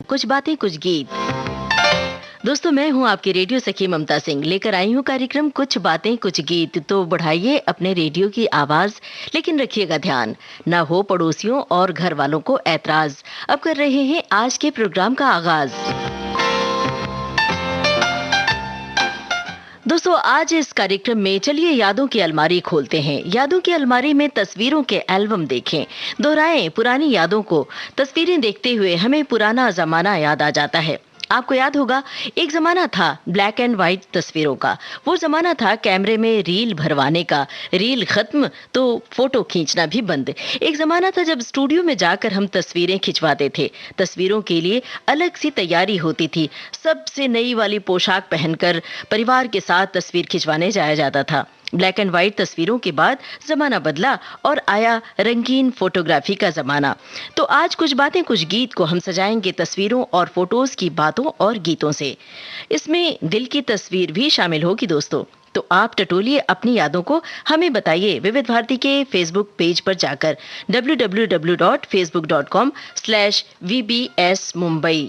कुछ बातें कुछ गीत। दोस्तों, मैं हूं आपकी रेडियो सखी ममता सिंह, लेकर आई हूं कार्यक्रम कुछ बातें कुछ गीत। तो बढ़ाइए अपने रेडियो की आवाज, लेकिन रखिएगा ध्यान, ना हो पड़ोसियों और घर वालों को ऐतराज। अब कर रहे हैं आज के प्रोग्राम का आगाज। दोस्तों, आज इस कार्यक्रम में चलिए यादों की अलमारी खोलते हैं। यादों की अलमारी में तस्वीरों के एल्बम देखें, दोहराएं पुरानी यादों को। तस्वीरें देखते हुए हमें पुराना जमाना याद आ जाता है। आपको याद होगा, एक जमाना था ब्लैक एंड व्हाइट तस्वीरों का। वो जमाना था कैमरे में रील भरवाने का। रील खत्म तो फोटो खींचना भी बंद। एक जमाना था जब स्टूडियो में जाकर हम तस्वीरें खिंचवाते थे। तस्वीरों के लिए अलग सी तैयारी होती थी। सबसे नई वाली पोशाक पहनकर परिवार के साथ तस्वीर खिंचवाने जाया जाता था। ब्लैक एंड व्हाइट तस्वीरों के बाद जमाना बदला और आया रंगीन फोटोग्राफी का जमाना। तो आज कुछ बातें कुछ गीत को हम सजाएंगे तस्वीरों और फोटोज की बातों और गीतों से। इसमें दिल की तस्वीर भी शामिल होगी दोस्तों। तो आप टटोलिए अपनी यादों को, हमें बताइए विविध भारती के फेसबुक पेज पर जाकर www.facebook.com/vbs mumbai।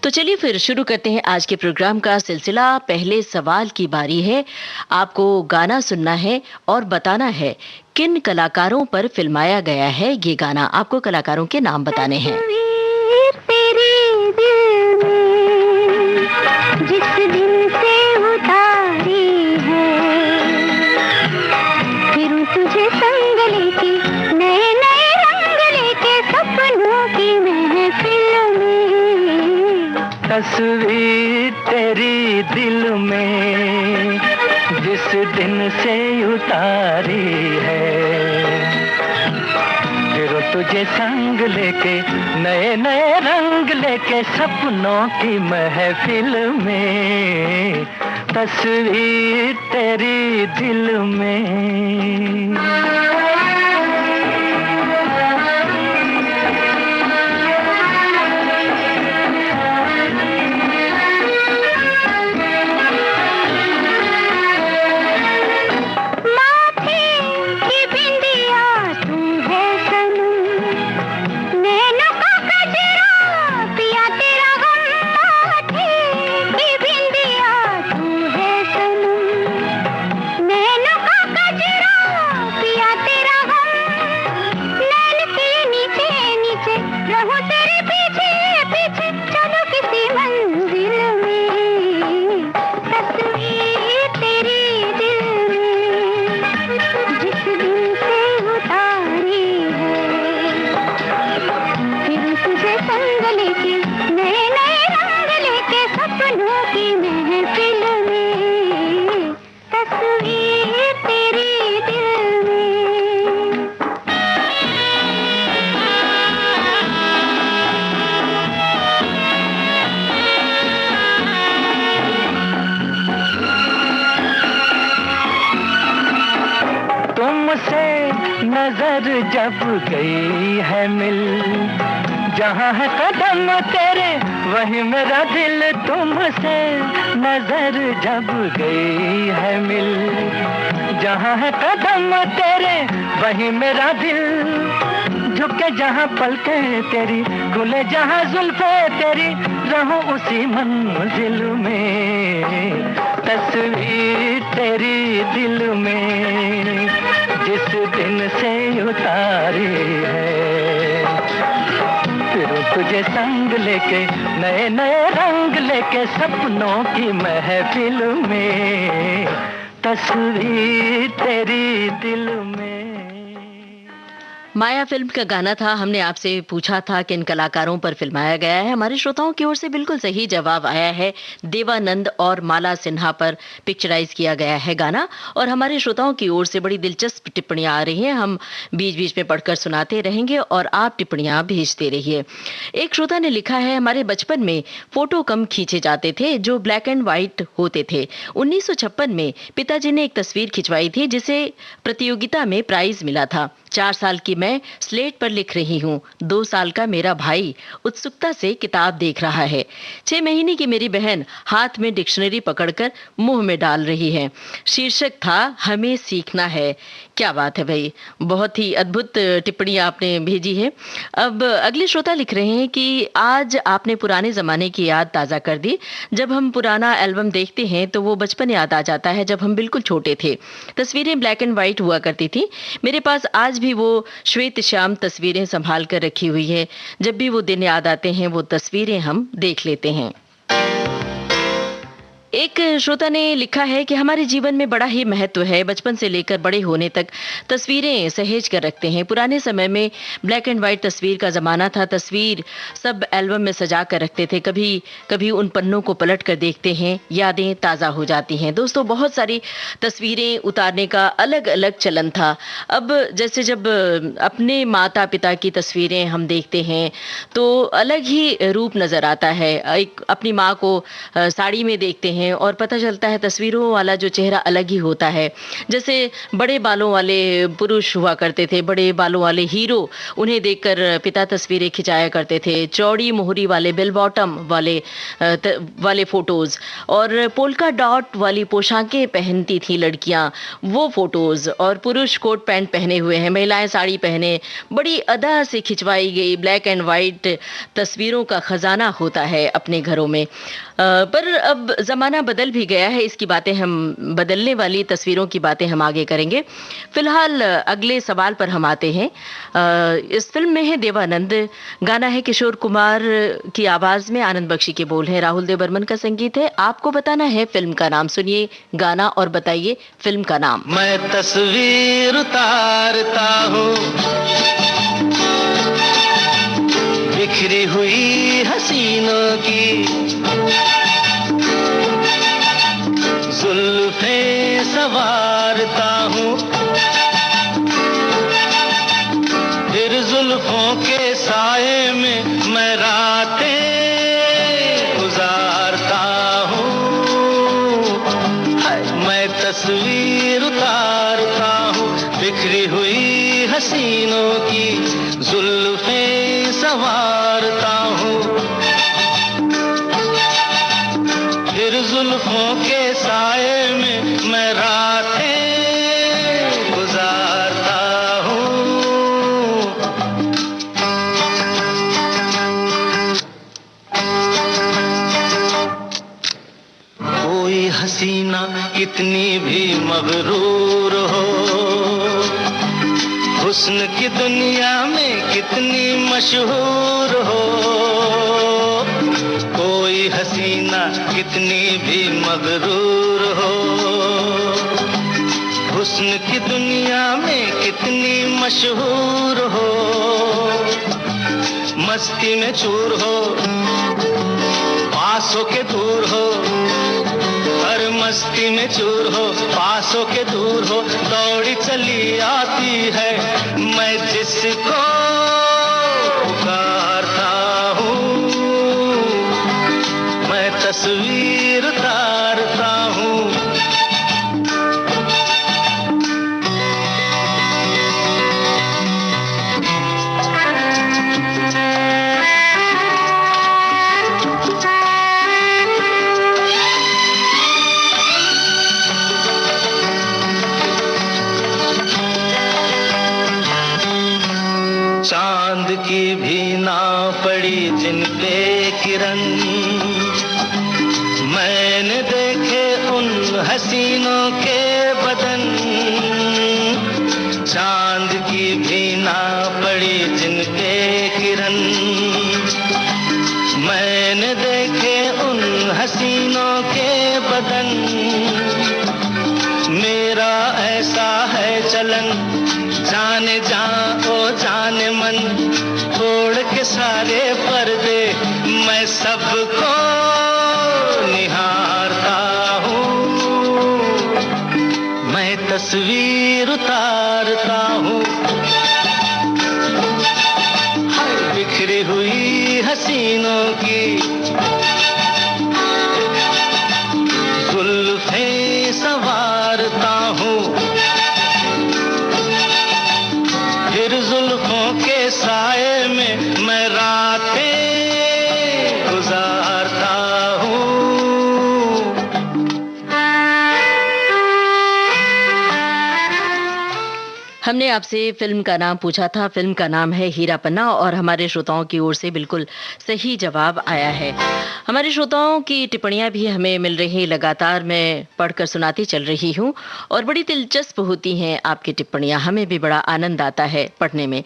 तो चलिए फिर शुरू करते हैं आज के प्रोग्राम का सिलसिला। पहले सवाल की बारी है। आपको गाना सुनना है और बताना है किन कलाकारों पर फिल्माया गया है ये गाना। आपको कलाकारों के नाम बताने हैं। तेरे दिल में जिस दिन से उतारी है, फिर तुझे संग लेके नए नए रंग लेके सपनों की महफिल में। तस्वीर तेरी दिल में जिस दिन से उतारी है, फिर तुझे संग लेके नए नए रंग लेके सपनों की महफिल में। तस्वीर तेरी दिल में। नजर जब गई है मिल, जहाँ है कदम तेरे वही मेरा दिल। तुमसे नजर जब गई है मिल, जहाँ है कदम तेरे वही मेरा दिल। झुके जहाँ पलके तेरी, खुले जहाँ जुल्फे तेरी, रहूं उसी मंजिल में। तस्वीर तेरी दिल में जिस दिन से उतारी है, फिर तुझे संग लेके नए नए रंग लेके सपनों की महफिल में। तस्वीर तेरी दिल में। माया फिल्म का गाना था। हमने आपसे पूछा था किन कलाकारों पर फिल्माया गया है। हमारे श्रोताओं की ओर से बिल्कुल सही जवाब आया है। देवानंद और माला सिन्हा पर पिक्चराइज किया गया है गाना। और हमारे श्रोताओं की ओर से बड़ी दिलचस्प टिप्पणियां आ रही हैं। हम बीच बीच में पढ़कर सुनाते रहेंगे और आप टिप्पणियां भेजते रहिए। एक श्रोता ने लिखा है, हमारे बचपन में फोटो कम खींचे जाते थे जो ब्लैक एंड व्हाइट होते थे। 1956 में पिताजी ने एक तस्वीर खिंचवाई थी जिसे प्रतियोगिता में प्राइज मिला था। 4 साल की मैं स्लेट पर लिख रही हूँ। 2 साल का मेरा भाई उत्सुकता से किताब देख रहा है। 6 महीने की मेरी बहन हाथ में डिक्शनरी पकड़कर मुंह में डाल रही है। शीर्षक था हमें सीखना है। क्या बात है भाई, बहुत ही अद्भुत टिप्पणी आपने भेजी है। अब अगले श्रोता लिख रहे हैं कि आज आपने पुराने ज़माने की याद ताज़ा कर दी। जब हम पुराना एल्बम देखते हैं तो वो बचपन याद आ जाता है जब हम बिल्कुल छोटे थे। तस्वीरें ब्लैक एंड व्हाइट हुआ करती थी। मेरे पास आज भी वो श्वेत श्याम तस्वीरें संभाल कर रखी हुई है। जब भी वो दिन याद आते हैं वो तस्वीरें हम देख लेते हैं। एक श्रोता ने लिखा है कि हमारे जीवन में बड़ा ही महत्व है, बचपन से लेकर बड़े होने तक तस्वीरें सहेज कर रखते हैं। पुराने समय में ब्लैक एंड व्हाइट तस्वीर का ज़माना था। तस्वीर सब एल्बम में सजा कर रखते थे। कभी कभी उन पन्नों को पलट कर देखते हैं, यादें ताज़ा हो जाती हैं। दोस्तों, बहुत सारी तस्वीरें उतारने का अलग अलग चलन था। अब जैसे जब अपने माता पिता की तस्वीरें हम देखते हैं तो अलग ही रूप नज़र आता है। एक अपनी माँ को साड़ी में देखते हैं और पता चलता है तस्वीरों वाला जो चेहरा अलग ही होता है। जैसे बड़े बालों वाले पुरुष हुआ करते थे, बड़े बालों वाले हीरो, उन्हें देखकर पिता तस्वीरें खिंचाया करते थे। चौड़ी मोहरी वाले, बेल बॉटम वाले फोटोज और पोल्का डॉट वाली पोशाकें पहनती थी लड़कियां, वो फोटोज। और पुरुष कोट पैंट पहने हुए हैं, महिलाएं साड़ी पहने, बड़ी अदा से खिंचवाई गई ब्लैक एंड वाइट तस्वीरों का खजाना होता है अपने घरों में। पर अब ज़माना बदल भी गया है। इसकी बातें हम बदलने वाली तस्वीरों की बातें हम आगे करेंगे। फिलहाल अगले सवाल पर हम आते हैं। इस फिल्म में है देवानंद, गाना है किशोर कुमार की आवाज़ में, आनंद बख्शी के बोल हैं, राहुल देव बर्मन का संगीत है। आपको बताना है फिल्म का नाम। सुनिए गाना और बताइए फिल्म का नाम। मैं तस्वीर उतारता हूँ बिखरी हुई हसीनों की, जुल्फें संवारता हूँ, फिर जुल्फों के साए में मैं रातें गुजारता हूँ। मैं तस्वीर उतारता हूँ बिखरी हुई हसीनों की, जुल्फें संवारता हूँ, फिर जुल्फों के साए में मैं रातें गुजारता हूँ। कोई हसीना कितनी भी मगरूर हो, हुस्न की दुनिया में कितनी मशहूर हो। कोई हसीना कितनी भी मगरूर हो, हुस्न की दुनिया में कितनी मशहूर हो। मस्ती में चूर हो, पासों के दूर हो, हर मस्ती में चूर हो, पासों के दूर हो, दौड़ी चली आती है मैं जिसको पुकारता हूँ। मैं तस्वीर उतारता हूँ। चांद की भी ना पड़ी जिन पे किरण, मैंने देखे उन हसीनों के बदन। चांद की भी ना पड़ी जिन पे किरण, मैंने देखे उन हसीनों के बदन। मेरा ऐसा है चलन, जाने जा ओ जाने मन, छोड़ के सारे पर्दे मैं सबको निहारता हूँ। मैं तस्वीर उतारता हूँ, बिखरी हुई हसीनों की, जुल्फें संवारता हूँ, फिर जुल्फों के साए में मैं रातें गुजारता हूँ। हमने आपसे फिल्म का नाम पूछा था। फिल्म का नाम है हीरा पन्ना और हमारे श्रोताओं की ओर से बिल्कुल सही जवाब आया है। हमारे श्रोताओं की टिप्पणियां भी हमें मिल रही, लगातार मैं पढ़कर सुनाती चल रही हूं और बड़ी दिलचस्प होती हैं आपकी टिप्पणियां। हमें भी बड़ा आनंद आता है पढ़ने में।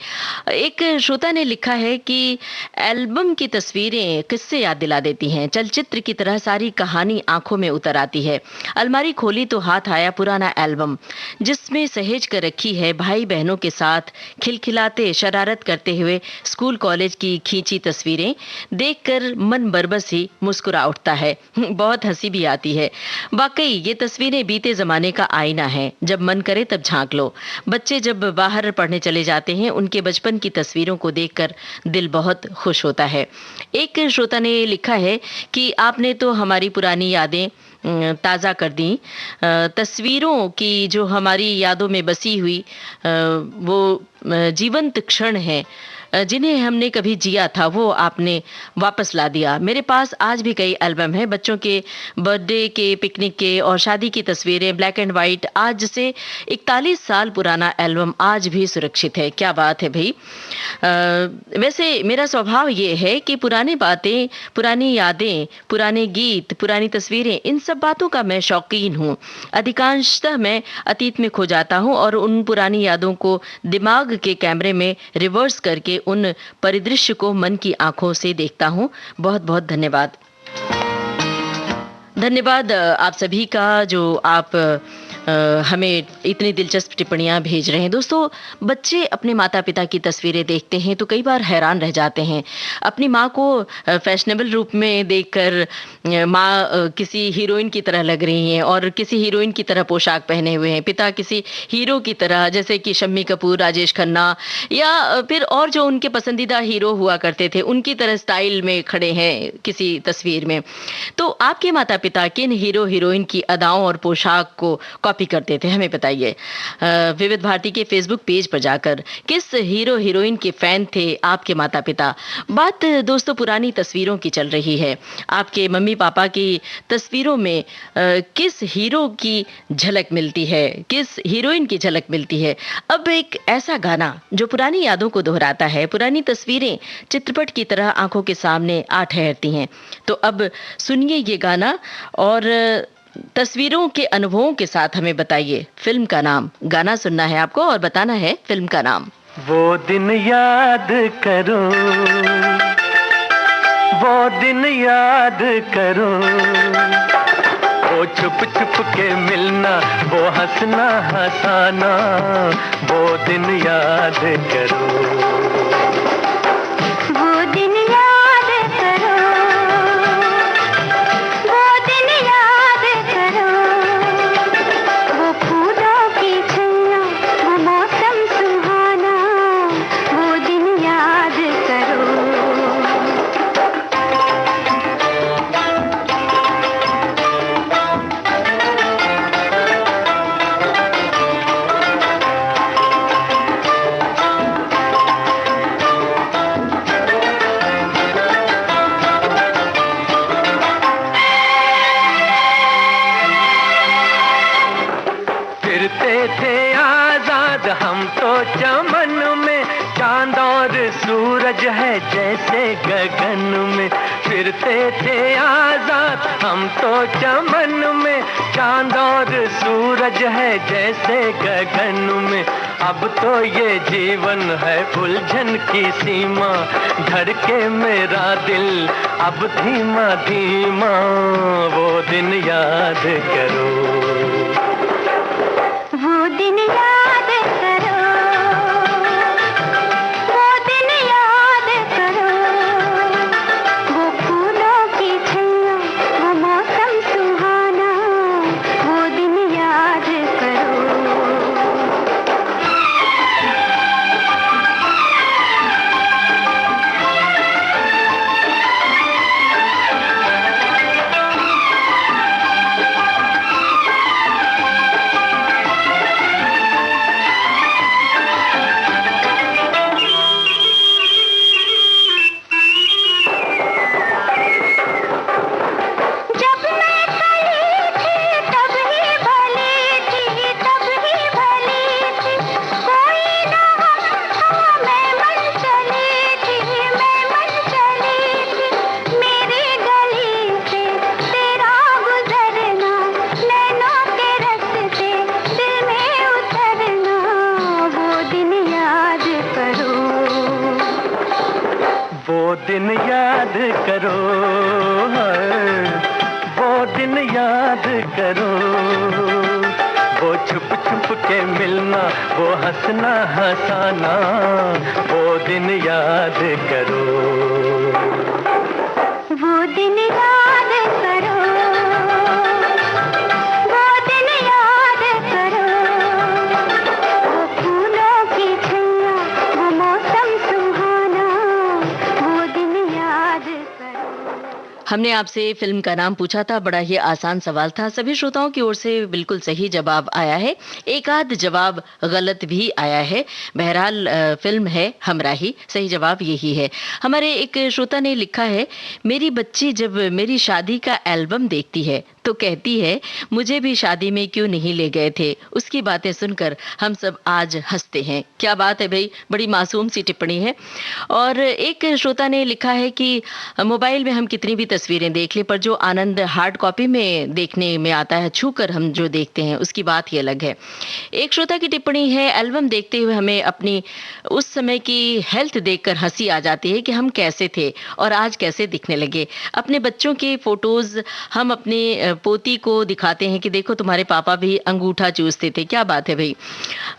एक श्रोता ने लिखा है कि एल्बम की तस्वीरें किससे याद दिला देती हैं। चलचित्र की तरह सारी कहानी आंखों में उतर आती है। अलमारी खोली तो हाथ आया पुराना एल्बम, जिसमें सहेज कर रखी है भाई बहनों के साथ खिलखिलाते शरारत करते हुए स्कूल कॉलेज की खींची तस्वीरें। देखकर मन बरबस ही मुस्कुरा उठता है। बहुत हंसी भी आती है। वाकई ये तस्वीरें बीते जमाने का आईना है, जब मन करे तब झांक लो। बच्चे जब बाहर पढ़ने चले जाते हैं, उनके बचपन की तस्वीरों को देखकर दिल बहुत खुश होता है। एक श्रोता ने लिखा है कि आपने तो हमारी पुरानी यादें ताज़ा कर दी। तस्वीरों की जो हमारी यादों में बसी हुई वो जीवंत क्षण है, जिन्हें हमने कभी जिया था, वो आपने वापस ला दिया। मेरे पास आज भी कई एल्बम हैं, बच्चों के बर्थडे के, पिकनिक के और शादी की तस्वीरें, ब्लैक एंड वाइट। आज से 41 साल पुराना एल्बम आज भी सुरक्षित है। क्या बात है भाई। वैसे मेरा स्वभाव ये है कि पुरानी बातें, पुरानी यादें, पुराने गीत, पुरानी तस्वीरें, इन सब बातों का मैं शौकीन हूँ। अधिकांशतः मैं अतीत में खो जाता हूँ और उन पुरानी यादों को दिमाग के कैमरे में रिवर्स करके उन परिदृश्य को मन की आंखों से देखता हूं। बहुत बहुत धन्यवाद। धन्यवाद आप सभी का जो आप हमें इतनी दिलचस्प टिप्पणियां भेज रहे हैं। दोस्तों, बच्चे अपने माता पिता की तस्वीरें देखते हैं तो कई बार हैरान रह जाते हैं। अपनी माँ को फैशनेबल रूप में देखकर माँ किसी हीरोइन की तरह लग रही हैं और किसी हीरोइन की तरह पोशाक पहने हुए हैं। पिता किसी हीरो की तरह, जैसे कि शम्मी कपूर, राजेश खन्ना या फिर और जो उनके पसंदीदा हीरो हुआ करते थे, उनकी तरह स्टाइल में खड़े हैं किसी तस्वीर में। तो आपके माता पिता किन हीरो हीरोइन की अदाओं और पोशाक को कॉपी करते थे, हमें बताइए। विविध भारती के फेसबुक पेज पर जाकर किस हीरो हीरोइन के फैन थे आपके माता पिता। बात दोस्तों पुरानी तस्वीरों की चल रही है। आपके मम्मी पापा की तस्वीरों में किस हीरो की झलक मिलती है, किस हीरोइन की झलक मिलती है। अब एक ऐसा गाना जो पुरानी यादों को दोहराता है, पुरानी तस्वीरें चित्रपट की तरह आंखों के सामने आ ठहरती हैं। तो अब सुनिए ये गाना और तस्वीरों के अनुभवों के साथ हमें बताइए फिल्म का नाम। गाना सुनना है आपको और बताना है फिल्म का नाम। वो दिन याद करो, वो दिन याद करो, वो छुप छुप के मिलना, वो हंसना हंसाना, वो दिन याद करो। वो दिन याद करो, वो दिन याद करो, वो फूलों की छैया, वो मौसम सुहाना, वो दिन याद करो। फिरते थे आजाद हम तो चमन में, चांद और सूरज है जैसे गगन में। फिरते थे आजाद हम तो चमन में, चांद और सूरज है जैसे गगन में। अब तो ये जीवन है उलझन की सीमा, धड़के मेरा दिल अब धीमा धीमा, वो दिन याद करो। वो दिन याद करो, वो दिन याद करो, वो फूलों की छैया, वो मौसम सुहाना, वो दिन याद करो। वो दिन याद करो, वो दिन याद करो, वो छुप छुप के मिलना, वो हंसना हंसाना, वो दिन याद करो, वो दिन याद करो, वो दिन याद करो, वो फूलों की छैया, वो मौसम सुहाना, वो दिन याद करो। हमने आपसे फिल्म का नाम पूछा था, बड़ा ही आसान सवाल था, सभी श्रोताओं की ओर से बिल्कुल सही जवाब आया है, एक आध जवाब गलत भी आया है। बहरहाल फिल्म है हमराही, सही जवाब यही है। हमारे एक श्रोता ने लिखा है, मेरी बच्ची जब मेरी शादी का एल्बम देखती है तो कहती है मुझे भी शादी में क्यों नहीं ले गए थे। उसकी बातें सुनकर हम सब आज हंसते हैं। क्या बात है भाई, बड़ी मासूम सी टिप्पणी है। और एक श्रोता ने लिखा है कि मोबाइल में हम कितनी भी तस्वीरें देख लें, पर जो आनंद हार्ड कॉपी में देखने में आता है, छूकर हम जो देखते हैं, उसकी बात ही अलग है। एक श्रोता की टिप्पणी है, एल्बम देखते हुए हमें अपनी उस समय की हेल्थ देखकर हंसी आ जाती है कि हम कैसे थे और आज कैसे दिखने लगे। अपने बच्चों के फोटोज हम अपने पोती को दिखाते हैं कि देखो तुम्हारे पापा भी अंगूठा चूसते थे। क्या बात है भाई।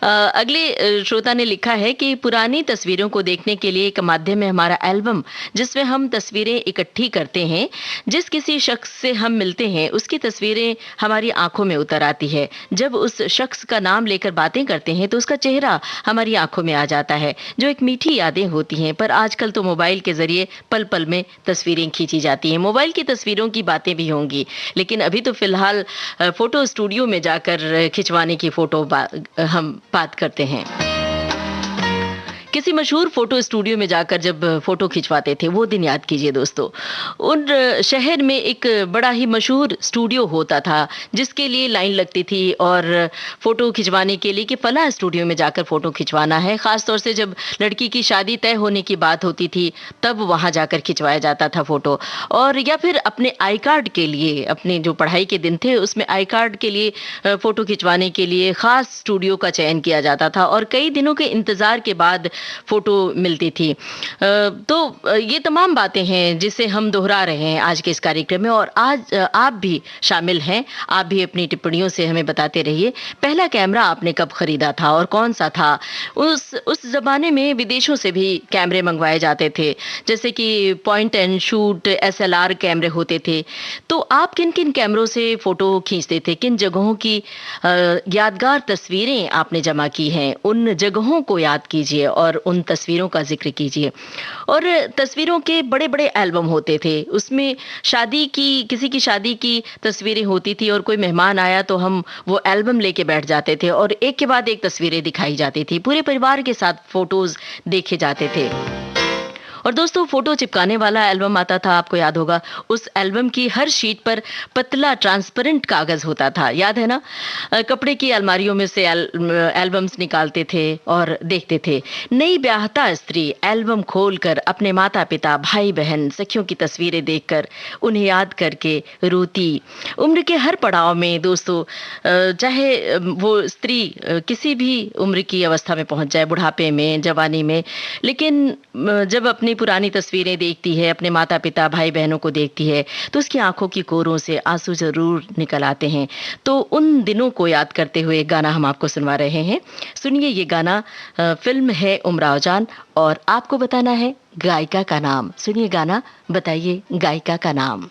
अगले श्रोता ने लिखा है कि पुरानी तस्वीरों को देखने के लिए एक माध्यम है हमारा एल्बम, जिसमें हम तस्वीरें इकट्ठी करते हैं। जिस किसी शख्स से हम मिलते हैं उसकी तस्वीरें हमारी आंखों में उतर आती है। जब उस शख्स का नाम लेकर बातें करते हैं तो उसका चेहरा हमारी आंखों में आ जाता है, जो एक मीठी यादें होती हैं। पर आजकल तो मोबाइल के जरिए पल पल में तस्वीरें खींची जाती हैं। मोबाइल की तस्वीरों की बातें भी होंगी, लेकिन अभी तो फिलहाल फोटो स्टूडियो में जाकर खिंचवाने की फोटो हम बात करते हैं। किसी मशहूर फोटो स्टूडियो में जाकर जब फोटो खिंचवाते थे, वो दिन याद कीजिए दोस्तों। उन शहर में एक बड़ा ही मशहूर स्टूडियो होता था जिसके लिए लाइन लगती थी, और फोटो खिंचवाने के लिए कि फला स्टूडियो में जाकर फोटो खिंचवाना है। खास तौर से जब लड़की की शादी तय होने की बात होती थी तब वहां जाकर खिंचवाया जाता था फोटो। और या फिर अपने आई कार्ड के लिए, अपने जो पढ़ाई के दिन थे उसमें आई कार्ड के लिए फोटो खिंचवाने के लिए खास स्टूडियो का चयन किया जाता था, और कई दिनों के इंतजार के बाद फोटो मिलती थी। तो ये तमाम बातें हैं जिसे हम दोहरा रहे हैं आज के इस कार्यक्रम में, और आज आप भी शामिल हैं। आप भी अपनी टिप्पणियों से हमें बताते रहिए, पहला कैमरा आपने कब खरीदा था और कौन सा था। उस जमाने में विदेशों से भी कैमरे मंगवाए जाते थे, जैसे कि पॉइंट एंड शूट SLR कैमरे होते थे। तो आप किन किन कैमरों से फोटो खींचते थे, किन जगहों की यादगार तस्वीरें आपने जमा की हैं, उन जगहों को याद कीजिए और उन तस्वीरों का जिक्र कीजिए। और तस्वीरों के बड़े बड़े एल्बम होते थे, उसमें किसी की शादी की तस्वीरें होती थी, और कोई मेहमान आया तो हम वो एल्बम लेके बैठ जाते थे और एक के बाद एक तस्वीरें दिखाई जाती थी। पूरे परिवार के साथ फोटोज देखे जाते थे। और दोस्तों, फोटो चिपकाने वाला एल्बम आता था, आपको याद होगा। उस एल्बम की हर शीट पर पतला ट्रांसपेरेंट कागज होता था, याद है ना। कपड़े की अलमारियों में से एल्बम्स निकालते थे और देखते थे। नई ब्याहता स्त्री एल्बम खोलकर अपने माता पिता, भाई बहन, सखियों की तस्वीरें देखकर उन्हें याद करके रोती। उम्र के हर पड़ाव में दोस्तों, चाहे वो स्त्री किसी भी उम्र की अवस्था में पहुंच जाए, बुढ़ापे में, जवानी में, लेकिन जब अपनी पुरानी तस्वीरें देखती है, अपने माता पिता, भाई बहनों को देखती है, तो उसकी आंखों की कोरों से आंसू जरूर निकल आते हैं। तो उन दिनों को याद करते हुए गाना हम आपको सुनवा रहे हैं। सुनिए ये गाना, फिल्म है उमराव जान, और आपको बताना है गायिका का नाम। सुनिए गाना, बताइए गायिका का नाम।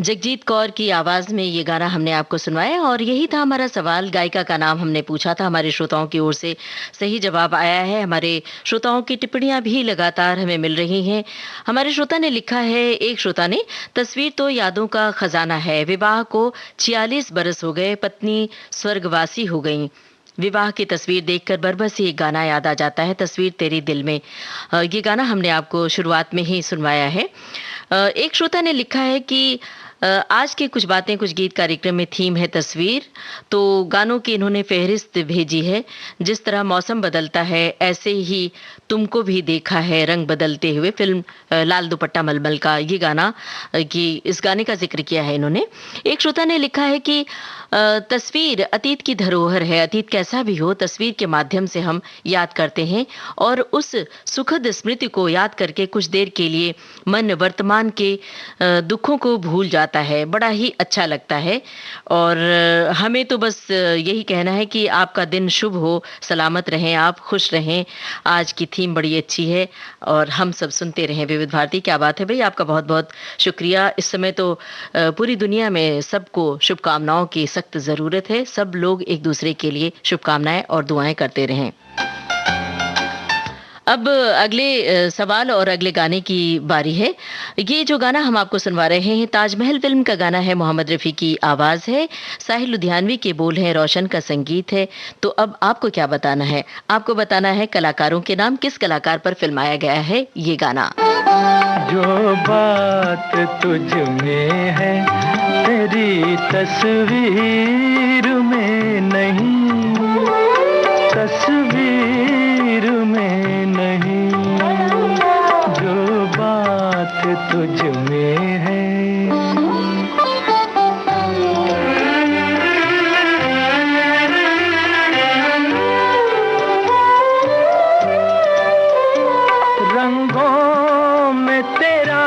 जगजीत कौर की आवाज में ये गाना हमने आपको सुनवाया और यही था हमारा सवाल। गायिका का नाम हमने पूछा था, हमारे श्रोताओं की ओर से सही जवाब आया है। हमारे श्रोताओं की टिप्पणियां भी लगातार हमें मिल रही हैं। हमारे श्रोता ने लिखा है, एक श्रोता ने, तस्वीर तो यादों का खजाना है, विवाह को 46 बरस हो गए, पत्नी स्वर्गवासी हो गई, विवाह की तस्वीर देखकर बरबस ही एक गाना याद आ जाता है, तस्वीर तेरी दिल में। ये गाना हमने आपको शुरुआत में ही सुनवाया है। एक श्रोता ने लिखा है कि आज की कुछ बातें कुछ गीत कार्यक्रम में थीम है तस्वीर, तो गानों की इन्होंने फहरिस्त भेजी है। जिस तरह मौसम बदलता है ऐसे ही तुमको भी देखा है रंग बदलते हुए, फिल्म लाल दुपट्टा मलमल का ये गाना, कि इस गाने का जिक्र किया है इन्होंने। एक श्रोता ने लिखा है कि तस्वीर अतीत की धरोहर है, अतीत कैसा भी हो तस्वीर के माध्यम से हम याद करते हैं और उस सुखद स्मृति को याद करके कुछ देर के लिए मन वर्तमान के दुखों को भूल जाता है, बड़ा ही अच्छा लगता है। और हमें तो बस यही कहना है कि आपका दिन शुभ हो, सलामत रहें, आप खुश रहें। आज की थीम बड़ी अच्छी है और हम सब सुनते रहें विविध भारती। क्या बात है भाई, आपका बहुत बहुत शुक्रिया। इस समय तो पूरी दुनिया में सबको शुभकामनाओं की सख्त जरूरत है, सब लोग एक दूसरे के लिए शुभकामनाएं और दुआएं करते रहें। अब अगले सवाल और अगले गाने की बारी है। ये जो गाना हम आपको सुनवा रहे हैं ताजमहल फिल्म का गाना है, मोहम्मद रफ़ी की आवाज़ है, साहिल लुधियानवी के बोल हैं, रोशन का संगीत है। तो अब आपको क्या बताना है, आपको बताना है कलाकारों के नाम, किस कलाकार पर फिल्माया गया है ये गाना। जो बात तुझ में है तेरी तस्वीर में नहीं, तस्वीर में नहीं, जो बात तुझ में है। रंगों में तेरा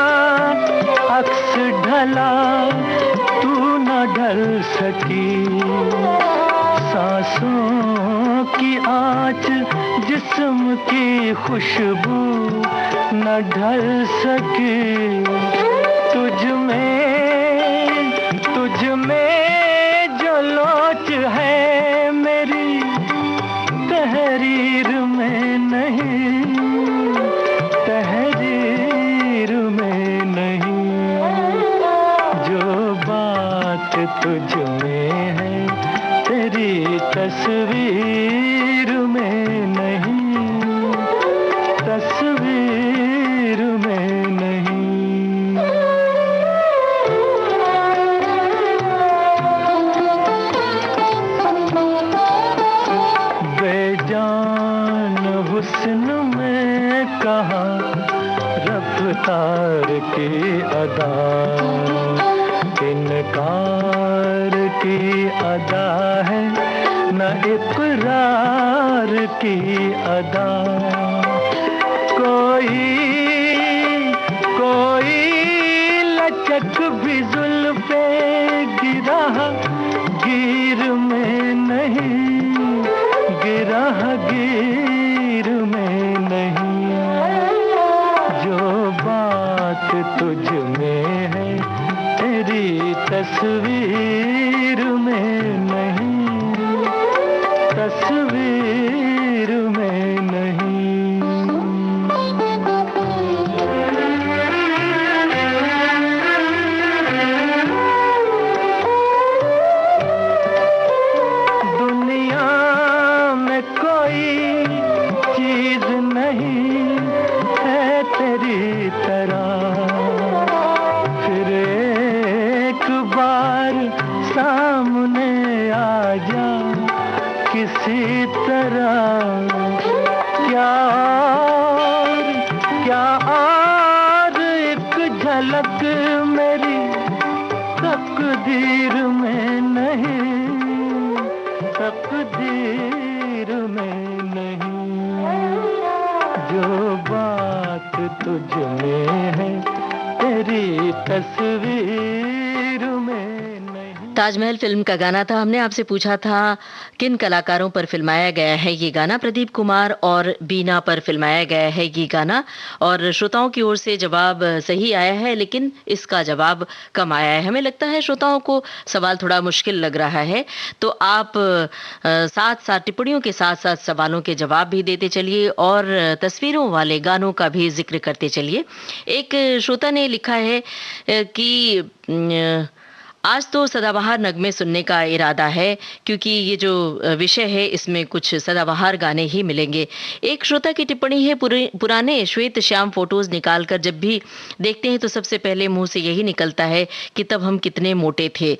अक्स ढला, तू न ढल सकी, सांसों की आँच जिस्म की खुशबू न ढल सकी। तुझ में जो लोच है मेरी तहरीर में नहीं, तहरीर में नहीं, जो बात तुझ में है तेरी तस्वीर में नहीं, तस्वीर में नहीं। बेजान हुस्न में कहाँ रफ्तार की अदा, इनकार की अदा है न इकरार की अदा। कोई लचक भी जुल्फे गिरा गिर में नहीं, गिरा गिर में नहीं, जो बात तुझ में है तेरी तस्वीर में नहीं, तस्वीर में नहीं। दुनिया में कोई चीज नहीं है तेरी तरह, फिर एक बार सामने आ जा किसी तरह। क्या और एक झलक मेरी तकदीर में नहीं, तकदीर में नहीं, जो बात तुझ में है तेरी तस्वीर में नहीं। ताजमहल फिल्म का गाना था। हमने आपसे पूछा था किन कलाकारों पर फिल्माया गया है ये गाना। प्रदीप कुमार और बीना पर फिल्माया गया है ये गाना, और श्रोताओं की ओर से जवाब सही आया है, लेकिन इसका जवाब कम आया है। हमें लगता है श्रोताओं को सवाल थोड़ा मुश्किल लग रहा है, तो आप साथ साथ टिप्पणियों के साथ साथ सवालों के जवाब भी देते चलिए और तस्वीरों वाले गानों का भी जिक्र करते चलिए। एक श्रोता ने लिखा है कि आज तो सदाबहार नगमे सुनने का इरादा है, क्योंकि ये जो विषय है इसमें कुछ सदाबहार गाने ही मिलेंगे। एक श्रोता की टिप्पणी है, पुराने श्वेत श्याम फोटोज निकालकर जब भी देखते हैं तो सबसे पहले मुंह से यही निकलता है कि तब हम कितने मोटे थे।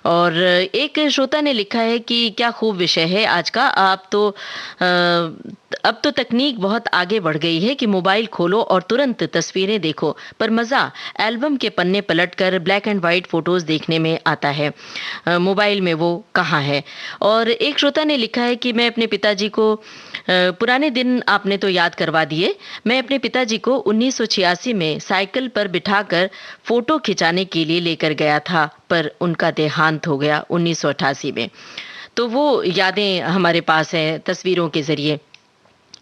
और एक श्रोता ने लिखा है कि क्या खूब विषय है आज का, अब तो तकनीक बहुत आगे बढ़ गई है कि मोबाइल खोलो और तुरंत तस्वीरें देखो, पर मजा एल्बम के पन्ने पलटकर ब्लैक एंड व्हाइट फोटोज देखने में आता है, मोबाइल में वो कहाँ है। और एक श्रोता ने लिखा है कि मैं अपने पिताजी को पुराने दिन आपने तो याद करवा दिए, मैं अपने पिताजी को 1986 में साइकिल पर बिठाकर फोटो खिंचाने के लिए लेकर गया था, पर उनका देहांत हो गया 1988 में। तो वो यादें हमारे पास हैं तस्वीरों के जरिए।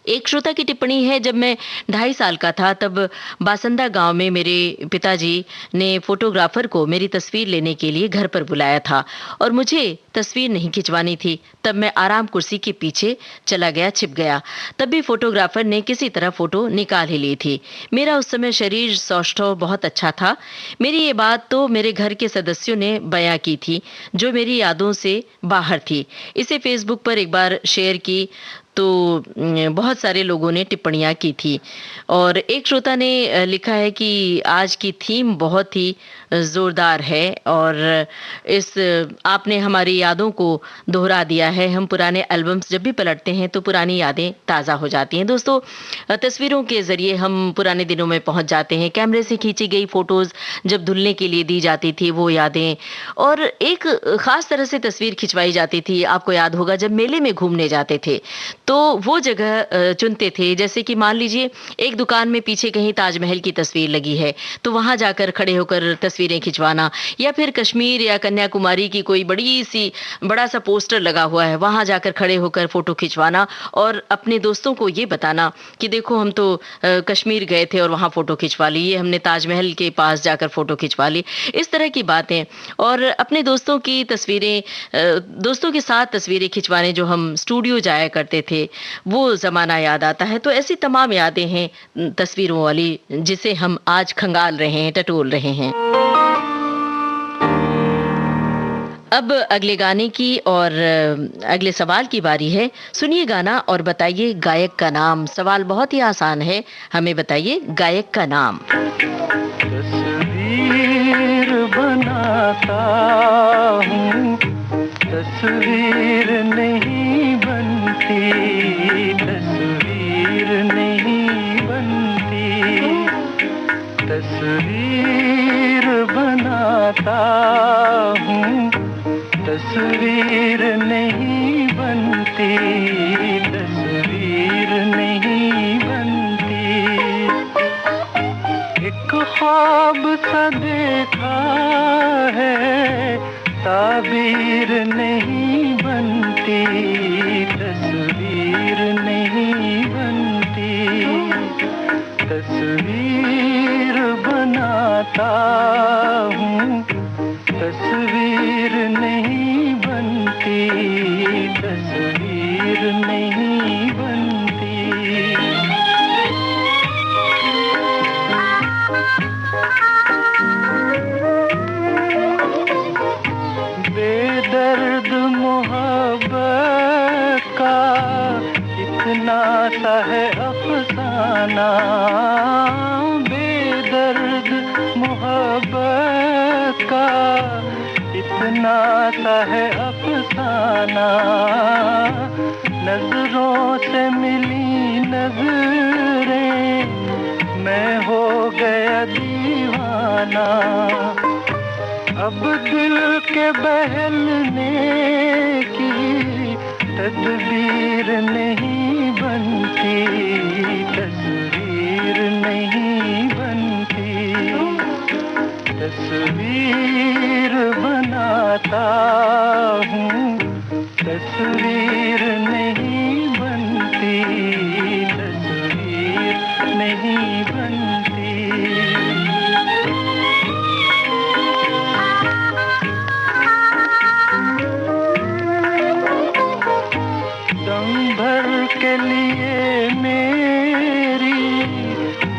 एक श्रोता की टिप्पणी है, जब मैं 2.5 साल का था तब बासंदा गांव में मेरे पिताजी ने फोटोग्राफर को मेरी तस्वीर लेने के लिए घर पर बुलाया था और मुझे तस्वीर नहीं खिंचवानी थी। तब मैं आराम कुर्सी के पीछे चला गया, छिप गया। तब भी फोटोग्राफर ने किसी तरह फोटो निकाल ही ली थी। मेरा उस समय शरीर सौष्ठव बहुत अच्छा था। मेरी ये बात तो मेरे घर के सदस्यों ने बयां की थी, जो मेरी यादों से बाहर थी। इसे फेसबुक पर एक बार शेयर की तो बहुत सारे लोगों ने टिप्पणियां की थी। और एक श्रोता ने लिखा है कि आज की थीम बहुत ही जोरदार है और इस आपने हमारी यादों को दोहरा दिया है। हम पुराने एल्बम्स जब भी पलटते हैं तो पुरानी यादें ताज़ा हो जाती हैं। दोस्तों, तस्वीरों के ज़रिए हम पुराने दिनों में पहुंच जाते हैं। कैमरे से खींची गई फ़ोटोज़ जब धुलने के लिए दी जाती थी वो यादें, और एक ख़ास तरह से तस्वीर खिंचवाई जाती थी। आपको याद होगा जब मेले में घूमने जाते थे तो वो जगह चुनते थे, जैसे कि मान लीजिए एक दुकान में पीछे कहीं ताजमहल की तस्वीर लगी है तो वहां जाकर खड़े होकर तस्वीरें खिंचवाना, या फिर कश्मीर या कन्याकुमारी की कोई बड़ा सा पोस्टर लगा हुआ है, वहां जाकर खड़े होकर फोटो खिंचवाना और अपने दोस्तों को ये बताना कि देखो हम तो कश्मीर गए थे और वहां फोटो खिंचवा ली, ये हमने ताजमहल के पास जाकर फोटो खिंचवा ली। इस तरह की बातें, और अपने दोस्तों की तस्वीरें, दोस्तों के साथ तस्वीरें खिंचवाने जो हम स्टूडियो जाया करते थे वो ज़माना याद आता है। तो ऐसी तमाम यादें हैं तस्वीरों वाली जिसे हम आज खंगाल रहे हैं, टटोल रहे हैं। अब अगले गाने की और अगले सवाल की बारी है। सुनिए गाना और बताइए गायक का नाम। सवाल बहुत ही आसान है, हमें बताइए गायक का नाम। तस्वीर बनाता हूँ, तस्वीर नहीं बनती, तस्वीर नहीं बनती, तस्वीर बनाता हूँ, तस्वीर नहीं बनती, तस्वीर नहीं बनती। एक ख्वाब सा देखा है, ताबीर नहीं बनती, तस्वीर नहीं बनती, तस्वीर बनाता हूँ, तस्वीर नहीं बनती, तस्वीर नहीं बनती। बेदर्द मोहब्बत का इतना सा है अफसाना, बेदर्द मोहब्बत का इतना सा है अफसाना। नजरों से मिली नजरें, मैं हो गया दीवाना। अब दिल के बहलने की तदबीर नहीं बनती, तस्वीर नहीं बनती, तस्वीर बनाता हूँ, तस्वीर नहीं बनती, तस्वीर नहीं बनती। दम भर के लिए मेरी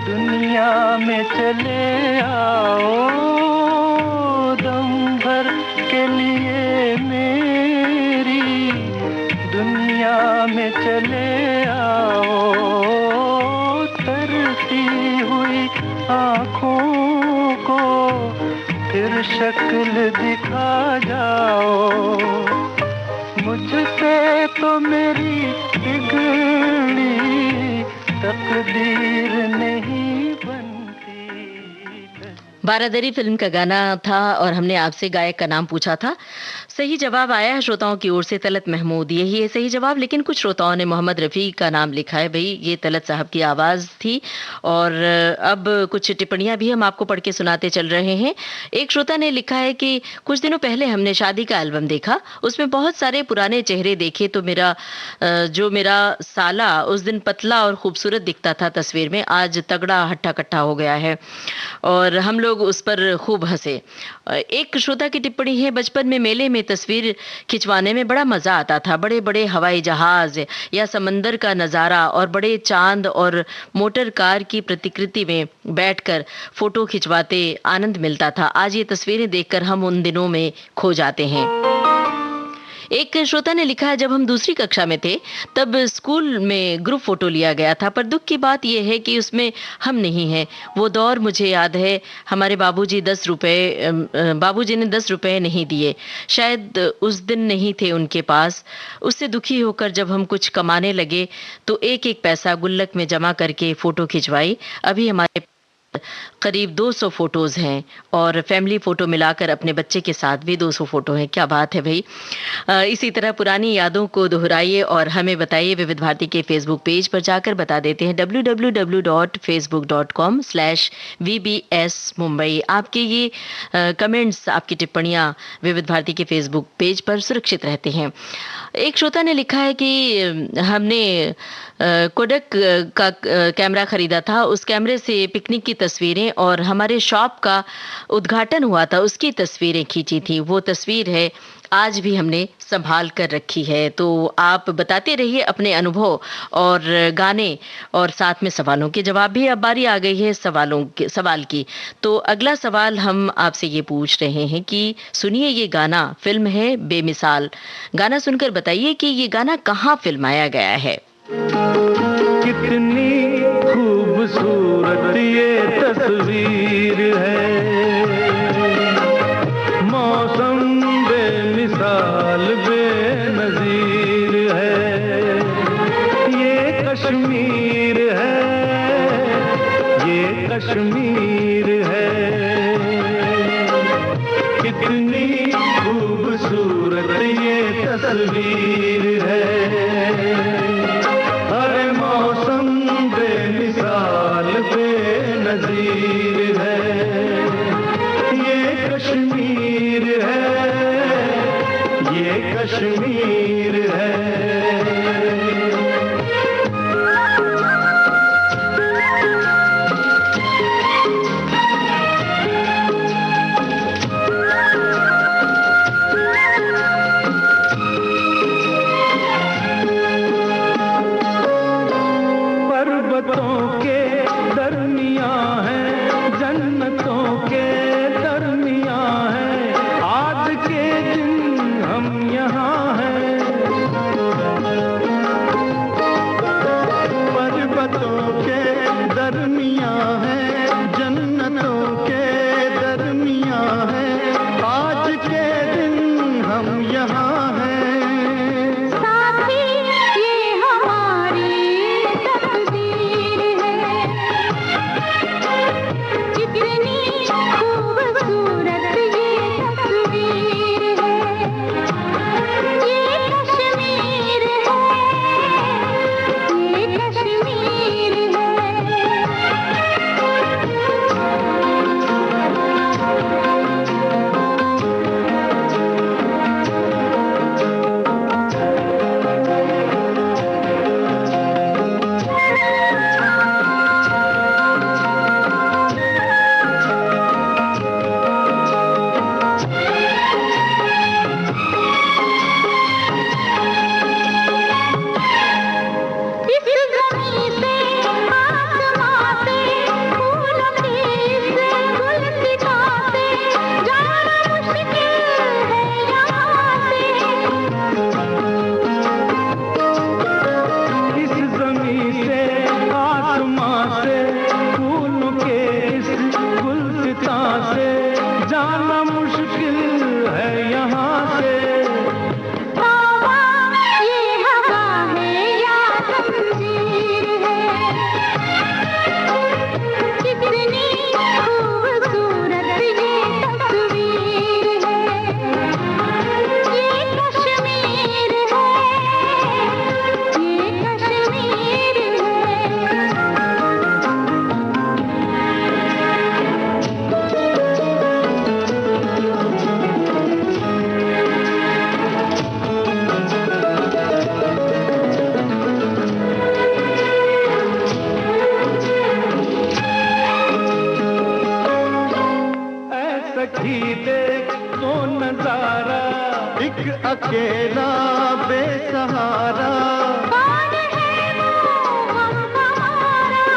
दुनिया में चले आओ, दम भर के लिए मेरी दुनिया में चले आओ, तरती हुई आँखों को फिर शक्ल दिखा जाओ, मुझसे तो मेरी बिगड़ी तकदीर नहीं बनती। बारादरी फिल्म का गाना था और हमने आपसे गायक का नाम पूछा था। सही जवाब आया है श्रोताओं की ओर से, तलत महमूद। यही है सही जवाब, लेकिन कुछ श्रोताओं ने मोहम्मद रफ़ी का नाम लिखा है। भाई ये तलत साहब की आवाज़ थी। और अब कुछ टिप्पणियां भी हम आपको पढ़ के सुनाते चल रहे हैं। एक श्रोता ने लिखा है कि कुछ दिनों पहले हमने शादी का एल्बम देखा, उसमें बहुत सारे पुराने चेहरे देखे तो मेरा साला उस दिन पतला और खूबसूरत दिखता था तस्वीर में, आज तगड़ा हट्टा कट्टा हो गया है, और हम लोग उस पर खूब हंसे। एक श्रोता की टिप्पणी है, बचपन में मेले में तस्वीर खिंचवाने में बड़ा मजा आता था, बड़े बड़े हवाई जहाज या समंदर का नजारा और बड़े चांद और मोटर कार की प्रतिकृति में बैठकर फोटो खिंचवाते आनंद मिलता था। आज ये तस्वीरें देखकर हम उन दिनों में खो जाते हैं। एक श्रोता ने लिखा है, जब हम दूसरी कक्षा में थे तब स्कूल में ग्रुप फोटो लिया गया था, पर दुख की बात यह है कि उसमें हम नहीं हैं। वो दौर मुझे याद है, हमारे बाबूजी ने 10 रुपए नहीं दिए, शायद उस दिन नहीं थे उनके पास। उससे दुखी होकर जब हम कुछ कमाने लगे तो एक एक पैसा गुल्लक में जमा करके फोटो खिंचवाई। अभी हमारे करीब 200 फोटोज हैं और फैमिली फोटो मिलाकर अपने बच्चे के साथ भी 200 फोटो हैं। क्या बात है भाई। इसी तरह पुरानी यादों को दोहराइए और हमें बताइए। विविध भारती के फेसबुक पेज पर जाकर बता देते हैं www.facebook.com/VBS मुंबई। आपके ये कमेंट्स, आपकी टिप्पणियां विविध भारती के फेसबुक पेज पर सुरक्षित रहते हैं। एक श्रोता ने लिखा है कि हमने कोडक का कैमरा खरीदा था, उस कैमरे से पिकनिक की तस्वीरें और हमारे शॉप का उद्घाटन हुआ था उसकी तस्वीरें खींची थी। वो तस्वीर है, आज भी हमने संभाल कर रखी है। तो आप बताते रहिए अपने अनुभव और गाने और साथ में सवालों के जवाब भी। अब बारी आ गई है सवाल की। तो अगला सवाल हम आपसे ये पूछ रहे हैं कि सुनिए ये गाना, फिल्म है बेमिसाल। गाना सुनकर बताइए कि ये गाना कहाँ फिल्माया गया है। कितनी खूबसूरत ये तस्वीर है, मौसम बेमिसाल बेनजीर है, ये कश्मीर है, ये कश्मीर है। कितनी खूबसूरत ये तस्वीर है, बेनज़ीर है, ये कश्मीर है, ये कश्मीर है। पर्वतों के दरमियां है, जन्नतों के दरमियां है, आज के दिन हम यहाँ हैं। पर्वतों के दरमियां है, जन्नतों के दरमियां है, आज के दिन हम यहाँ हैं। एक अकेला बेसहारा, कौन है वो हम हमारा,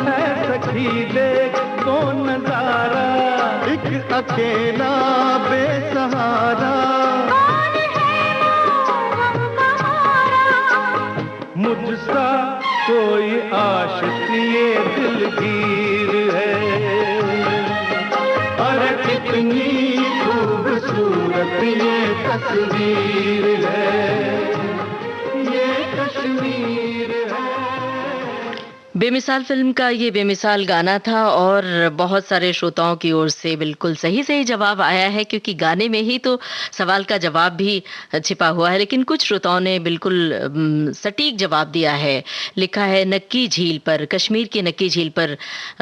है सखी देख वो नजारा, एक अकेला बेसहारा, कौन है वो हम हमारा, मुझसा कोई आशिक ये दिलगीर है, अरे कितनी खूबसूरत ये तस्वीर है, ये कश्मीर है। बेमिसाल फिल्म का ये बेमिसाल गाना था और बहुत सारे श्रोताओं की ओर से बिल्कुल सही सही जवाब आया है, क्योंकि गाने में ही तो सवाल का जवाब भी छिपा हुआ है। लेकिन कुछ श्रोताओं ने बिल्कुल सटीक जवाब दिया है। लिखा है नक्की झील पर, कश्मीर की नक्की झील पर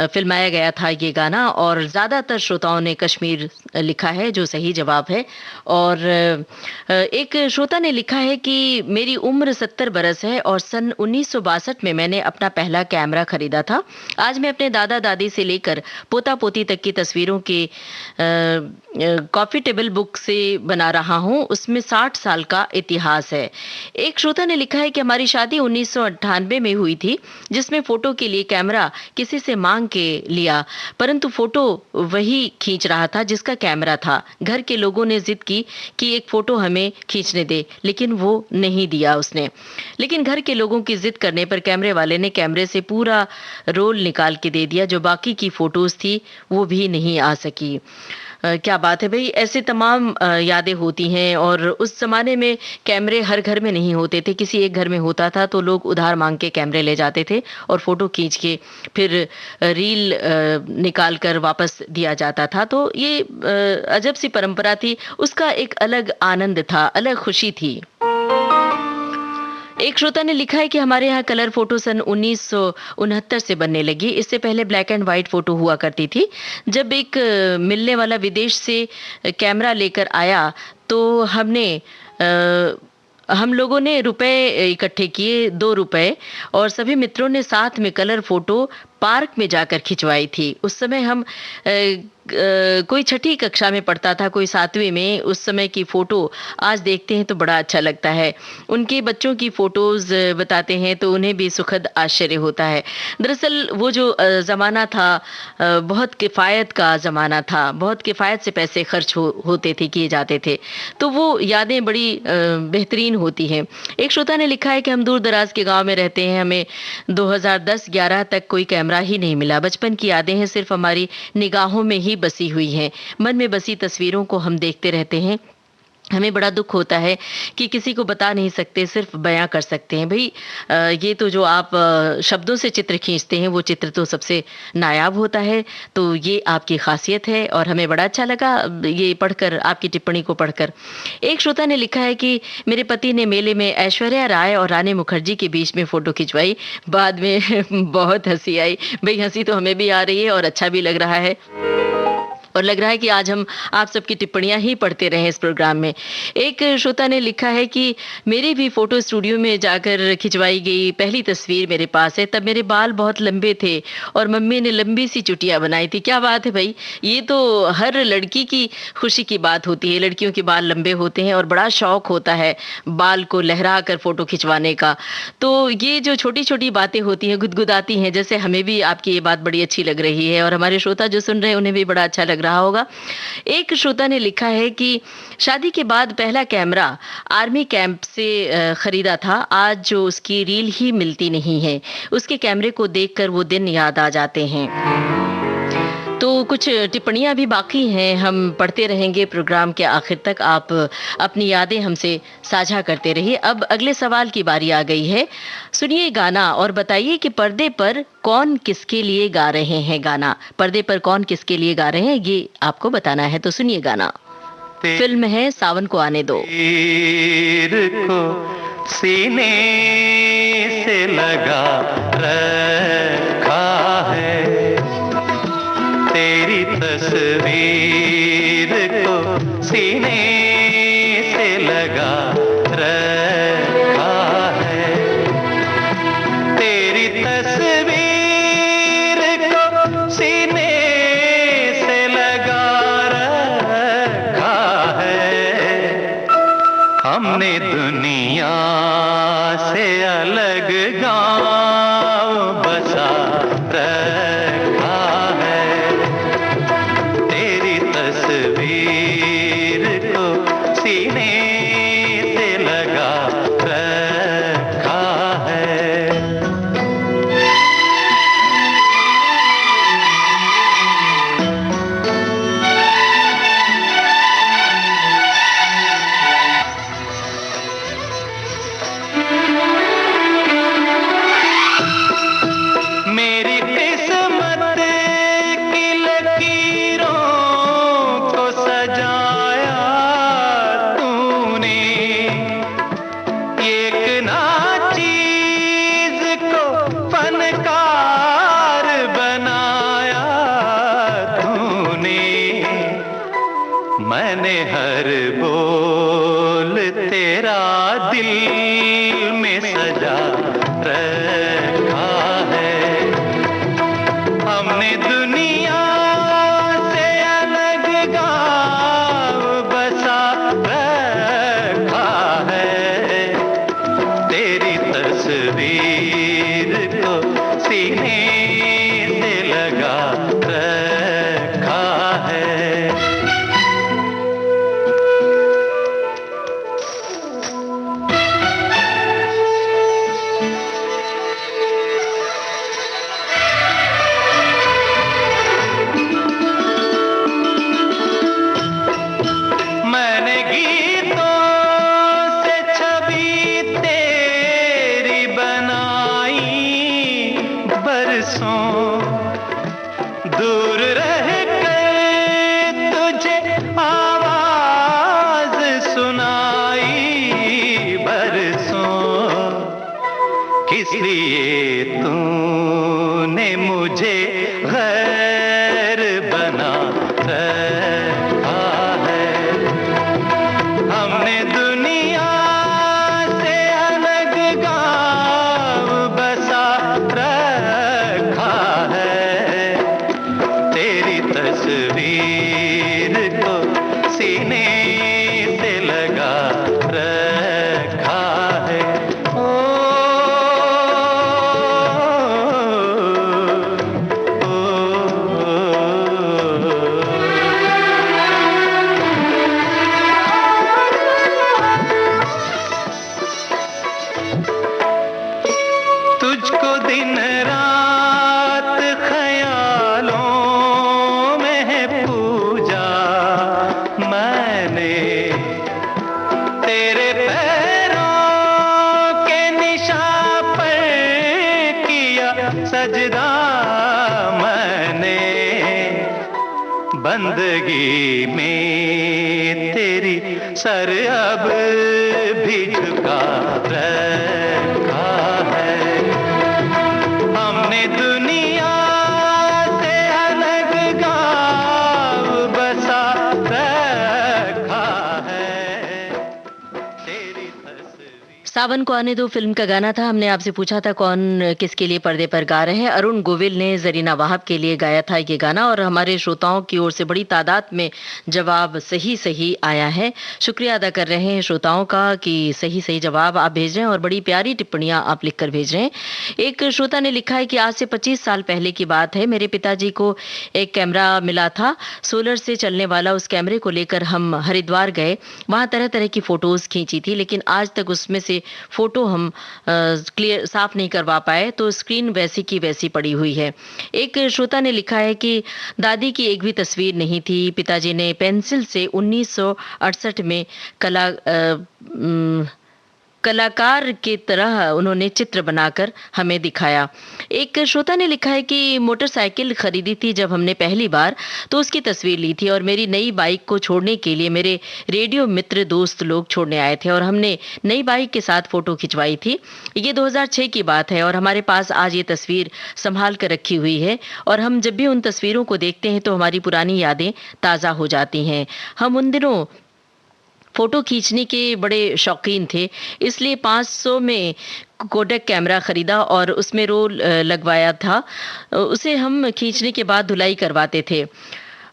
फिल्माया गया था ये गाना, और ज़्यादातर श्रोताओं ने कश्मीर लिखा है, जो सही जवाब है। और एक श्रोता ने लिखा है कि मेरी उम्र 70 बरस है और सन 1962 में मैंने अपना पहला कैमरा खरीदा था। आज मैं अपने दादा दादी से लेकर पोता पोती तक की तस्वीरों के कॉफी टेबल बुक से बना रहा हूं, उसमें 60 साल का इतिहास है। एक श्रोता ने लिखा है कि हमारी शादी 1998 में हुई थी, जिसमें फोटो के लिए कैमरा किसी से मांग के लिया, परंतु फोटो वही खींच रहा था जिसका कैमरा था। घर के लोगों ने जिद की कि एक फोटो हमें खींचने दे, लेकिन वो नहीं दिया उसने। लेकिन घर के लोगों की जिद करने पर कैमरे वाले ने कैमरे से पूरा रोल निकाल के दे दिया, जो बाकी की फोटोज थी वो भी नहीं आ सकी। क्या बात है भाई, ऐसे तमाम यादें होती हैं। और उस जमाने में कैमरे हर घर में नहीं होते थे, किसी एक घर में होता था तो लोग उधार मांग के कैमरे ले जाते थे और फोटो खींच के फिर रील निकाल कर वापस दिया जाता था। तो ये अजब सी परंपरा थी, उसका एक अलग आनंद था, अलग खुशी थी। एक श्रोता ने लिखा है कि हमारे यहाँ कलर फोटो सन 1969 से बनने लगी। इससे पहले ब्लैक एंड व्हाइट फोटो हुआ करती थी। जब एक मिलने वाला विदेश से कैमरा लेकर आया तो हम लोगों ने रुपए इकट्ठे किए, 2 रुपए, और सभी मित्रों ने साथ में कलर फोटो पार्क में जाकर खिंचवाई थी। उस समय हम कोई छठी कक्षा में पढ़ता था, कोई 7वीं में। उस समय की फ़ोटो आज देखते हैं तो बड़ा अच्छा लगता है। उनके बच्चों की फ़ोटोज़ बताते हैं तो उन्हें भी सुखद आश्चर्य होता है। दरअसल वो जो ज़माना था बहुत किफ़ायत का ज़माना था, बहुत किफ़ायत से पैसे खर्च होते थे, किए जाते थे, तो वो यादें बड़ी बेहतरीन होती हैं। एक श्रोता ने लिखा है कि हम दूर दराज के गाँव में रहते हैं, हमें 2010-11 तक कोई कैमरा ही नहीं मिला। बचपन की यादें हैं, सिर्फ हमारी निगाहों में ही बसी हुई हैं। मन में बसी तस्वीरों को हम देखते रहते हैं। हमें बड़ा दुख होता है कि किसी को बता नहीं सकते, सिर्फ बयां कर सकते हैं। भाई ये तो जो आप शब्दों से चित्र खींचते हैं वो चित्र तो सबसे नायाब होता है, तो ये आपकी खासियत है और हमें बड़ा अच्छा लगा ये पढ़कर, आपकी टिप्पणी को पढ़कर। एक श्रोता ने लिखा है कि मेरे पति ने मेले में ऐश्वर्या राय और रानी मुखर्जी के बीच में फ़ोटो खिंचवाई, बाद में बहुत हंसी आई। भाई हंसी तो हमें भी आ रही है और अच्छा भी लग रहा है, और लग रहा है कि आज हम आप सबकी टिप्पणियां ही पढ़ते रहें इस प्रोग्राम में। एक श्रोता ने लिखा है कि मेरी भी फोटो स्टूडियो में जाकर खिंचवाई गई पहली तस्वीर मेरे पास है। तब मेरे बाल बहुत लंबे थे और मम्मी ने लंबी सी चुटिया बनाई थी। क्या बात है भाई, ये तो हर लड़की की खुशी की बात होती है। लड़कियों के बाल लंबे होते हैं और बड़ा शौक होता है बाल को लहरा कर फोटो खिंचवाने का। तो ये जो छोटी छोटी बातें होती हैं, गुदगुदाती हैं, जैसे हमें भी आपकी ये बात बड़ी अच्छी लग रही है और हमारे श्रोता जो सुन रहे हैं उन्हें भी बड़ा अच्छा लग रहा होगा। एक श्रोता ने लिखा है कि शादी के बाद पहला कैमरा आर्मी कैंप से खरीदा था। आज जो उसकी रील ही मिलती नहीं है, उसके कैमरे को देखकर वो दिन याद आ जाते हैं। तो कुछ टिप्पणियां भी बाकी हैं, हम पढ़ते रहेंगे प्रोग्राम के आखिर तक। आप अपनी यादें हमसे साझा करते रहिए। अब अगले सवाल की बारी आ गई है। सुनिए गाना और बताइए कि पर्दे पर कौन किसके लिए गा रहे हैं गाना। पर्दे पर कौन किसके लिए गा रहे हैं ये आपको बताना है, तो सुनिए गाना। फिल्म है सावन को आने दो। को सीने से लगा रखा है, तेरी तस्वीर को सीने से लगा रखा है, तेरी तस्वीर को सीने से लगा हमने दुनिया से अलग गांव बसा रखा है, तेरी तस्वीर को सीने से लगा रखा है। मेरी किस्मत की लकीरों को सजाया तूने, एक नाचीज को फनकार बनाया तूने। मैंने हर बोल तेरा दिल में सजा रखा है, हमने दुनिया से अलग गांव बसा रखा है, तेरी तस्वीर को सीने से लगा रखा है। मैंने गीतों से छवि तेरी बनाई, बरसों दूर रह कर तुझे आवाज सुनाई, बरसों किस लिए तूने मुझे गैर बना रखा है, हमने दुनिया से अलग गांव बसा रखा है, तेरी तस्वीर को सीने से लगा रखा है। ओ, तुझको दिन रात ख्यालों में है पूजा मैंने, तेरे पैरों के निशान पर किया सजदा मैंने, बंदगी में तेरी सर अब भी झुका रखा है, हमने दुनिया से अलग गांव बसा रखा है, तेरी तस्वीर। सावन को आने दो फिल्म का गाना था। हमने आपसे पूछा था कौन किसके लिए पर्दे पर गा रहे हैं। अरुण गोविल ने जरीना वाहब के लिए गाया था ये गाना और हमारे श्रोताओं की ओर से बड़ी तादाद में जवाब सही सही आया है। शुक्रिया अदा कर रहे हैं श्रोताओं का कि सही सही जवाब आप भेज रहे हैं और बड़ी प्यारी टिप्पणियां आप लिखकर भेज रहे हैं। एक श्रोता ने लिखा है कि आज से 25 साल पहले की बात है, मेरे पिताजी को एक कैमरा मिला था सोलर से चलने वाला। उस कैमरे को लेकर हम हरिद्वार गए, वहां तरह तरह की फोटोज खींची थी, लेकिन आज तक उसमें से फोटो हम क्लियर साफ नहीं करवा पाए, तो स्क्रीन वैसी की वैसी पड़ी हुई है। एक श्रोता ने लिखा है कि दादी की एक भी तस्वीर नहीं थी, पिताजी ने पेंसिल से 1968 में कलाकार की तरह उन्होंने चित्र बनाकर हमें दिखाया। एक श्रोता ने लिखा है कि मोटरसाइकिल खरीदी थी जब हमने पहली बार, तो उसकी तस्वीर ली थी और मेरी नई बाइक को छोड़ने के लिए मेरे रेडियो मित्र दोस्त लोग छोड़ने आए थे और हमने नई बाइक के साथ फोटो खिंचवाई थी। ये 2006 की बात है और हमारे पास आज ये तस्वीर संभाल कर रखी हुई है और हम जब भी उन तस्वीरों को देखते हैं तो हमारी पुरानी यादें ताज़ा हो जाती हैं। हम उन दिनों फोटो खींचने के बड़े शौकीन थे, इसलिए 500 में कोडक कैमरा खरीदा और उसमें रोल लगवाया था। उसे हम खींचने के बाद धुलाई करवाते थे।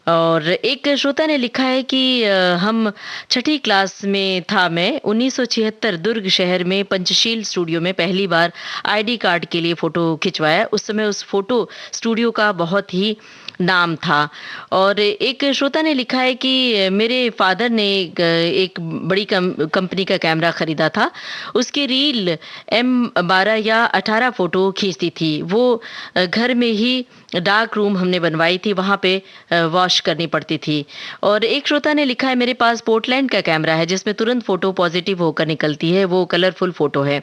और एक श्रोता ने लिखा है कि हम छठी क्लास में था मैं 1976 दुर्ग शहर में पंचशील स्टूडियो में पहली बार आईडी कार्ड के लिए फोटो खिंचवाया। उस समय उस फोटो स्टूडियो का बहुत ही नाम था। और एक श्रोता ने लिखा है कि मेरे फादर ने एक बड़ी कंपनी का कैमरा खरीदा था। उसकी रील M12 या 18 फोटो खींचती थी। वो घर में ही डार्क रूम हमने बनवाई थी, वहाँ पे वॉश करनी पड़ती थी। और एक श्रोता ने लिखा है मेरे पास पोर्टलैंड का कैमरा है जिसमें तुरंत फोटो पॉजिटिव होकर निकलती है, वो कलरफुल फोटो है।